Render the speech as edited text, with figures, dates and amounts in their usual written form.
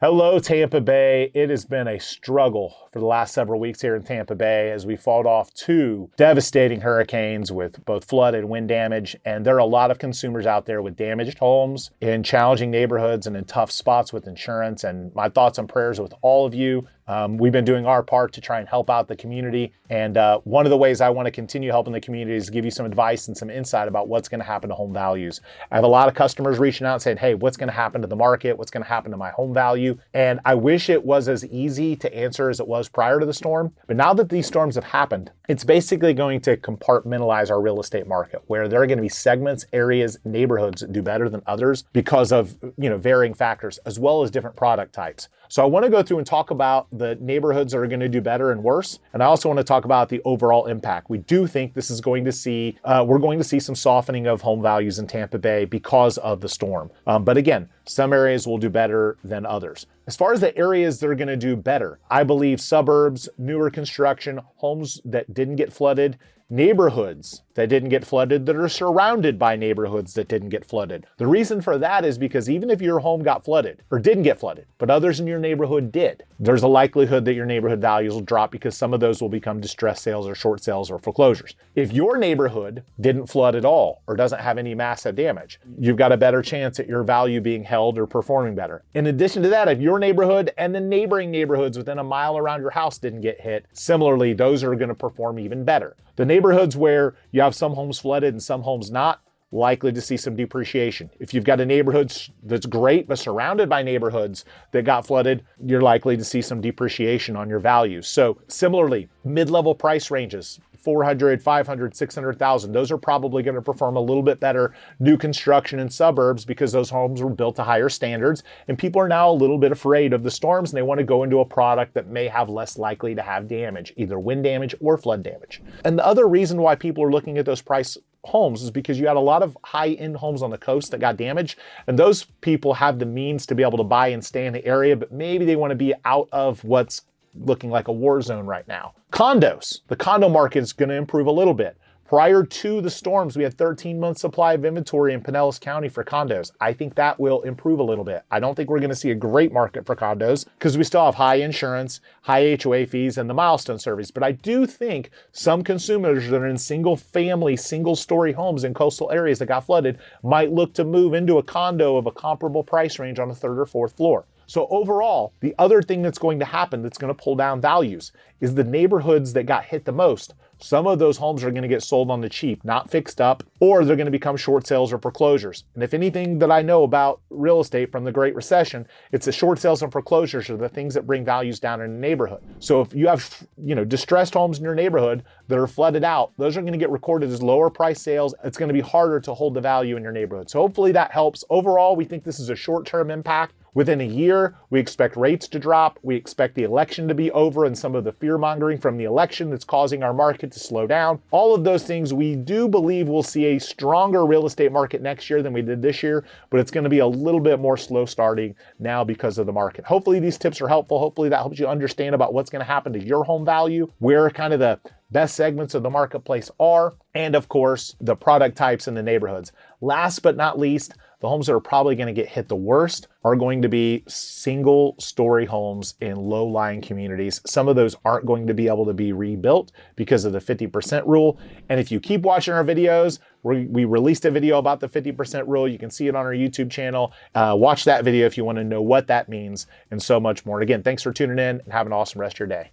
Hello, Tampa Bay. It has been a struggle for the last several weeks here in Tampa Bay as we fought off two devastating hurricanes with both flood and wind damage. And there are a lot of consumers out there with damaged homes in challenging neighborhoods and in tough spots with insurance. And my thoughts and prayers with all of you. We've been doing our part to try and help out the community. And one of the ways I want to continue helping the community is give you some advice and some insight about what's going to happen to home values. I have a lot of customers reaching out and saying, hey, what's going to happen to the market? What's going to happen to my home value? And I wish it was as easy to answer as it was prior to the storm. But now that these storms have happened, it's basically going to compartmentalize our real estate market, where there are going to be segments, areas, neighborhoods that do better than others because of varying factors, as well as different product types. So I want to go through and talk about the neighborhoods that are going to do better and worse. And I also want to talk about the overall impact. We do think this is going to see, we're going to see some softening of home values in Tampa Bay because of the storm. But again, some areas will do better than others. As far as the areas that are going to do better, I believe suburbs, newer construction, homes that didn't get flooded, neighborhoods that didn't get flooded that are surrounded by neighborhoods that didn't get flooded. The reason for that is because even if your home got flooded or didn't get flooded, but others in your neighborhood did, there's a likelihood that your neighborhood values will drop because some of those will become distress sales or short sales or foreclosures. If your neighborhood didn't flood at all or doesn't have any massive damage, you've got a better chance at your value being held or performing better. In addition to that, if your neighborhood and the neighboring neighborhoods within a mile around your house didn't get hit, similarly, those are going to perform even better. The neighborhoods where you have some homes flooded and some homes not, likely to see some depreciation. If you've got a neighborhood that's great, but surrounded by neighborhoods that got flooded, you're likely to see some depreciation on your values. So similarly, mid-level price ranges, 400, 500, 600,000. Those are probably going to perform a little bit better new construction in suburbs because those homes were built to higher standards and people are now a little bit afraid of the storms and they want to go into a product that may have less likely to have damage, either wind damage or flood damage. And the other reason why people are looking at those price homes is because you had a lot of high-end homes on the coast that got damaged, and those people have the means to be able to buy and stay in the area, but maybe they want to be out of what's looking like a war zone right now. Condos. The condo market is going to improve a little bit. Prior to the storms, we had 13 months supply of inventory in Pinellas County for condos. I think that will improve a little bit. I don't think we're going to see a great market for condos because we still have high insurance, high HOA fees, and the milestone surveys. But I do think some consumers that are in single family, single story homes in coastal areas that got flooded might look to move into a condo of a comparable price range on the third or fourth floor. So overall, the other thing that's going to happen that's going to pull down values is the neighborhoods that got hit the most. Some of those homes are going to get sold on the cheap, not fixed up, or they're going to become short sales or foreclosures. And if anything that I know about real estate from the Great Recession, it's the short sales and foreclosures are the things that bring values down in a neighborhood. So if you have, distressed homes in your neighborhood that are flooded out, those are going to get recorded as lower price sales. It's going to be harder to hold the value in your neighborhood. So hopefully that helps. Overall, we think this is a short-term impact. Within a year, we expect rates to drop. We expect the election to be over and some of the fear-mongering from the election that's causing our market to slow down. All of those things, we do believe we'll see a stronger real estate market next year than we did this year, but it's going to be a little bit more slow starting now because of the market. Hopefully these tips are helpful. Hopefully that helps you understand about what's going to happen to your home value, where kind of the best segments of the marketplace are, and of course, the product types in the neighborhoods. Last but not least, the homes that are probably going to get hit the worst are going to be single story homes in low-lying communities. Some of those aren't going to be able to be rebuilt because of the 50% rule. And if you keep watching our videos, we released a video about the 50% rule. You can see it on our YouTube channel. Watch that video if you want to know what that means and so much more. And again, thanks for tuning in and have an awesome rest of your day.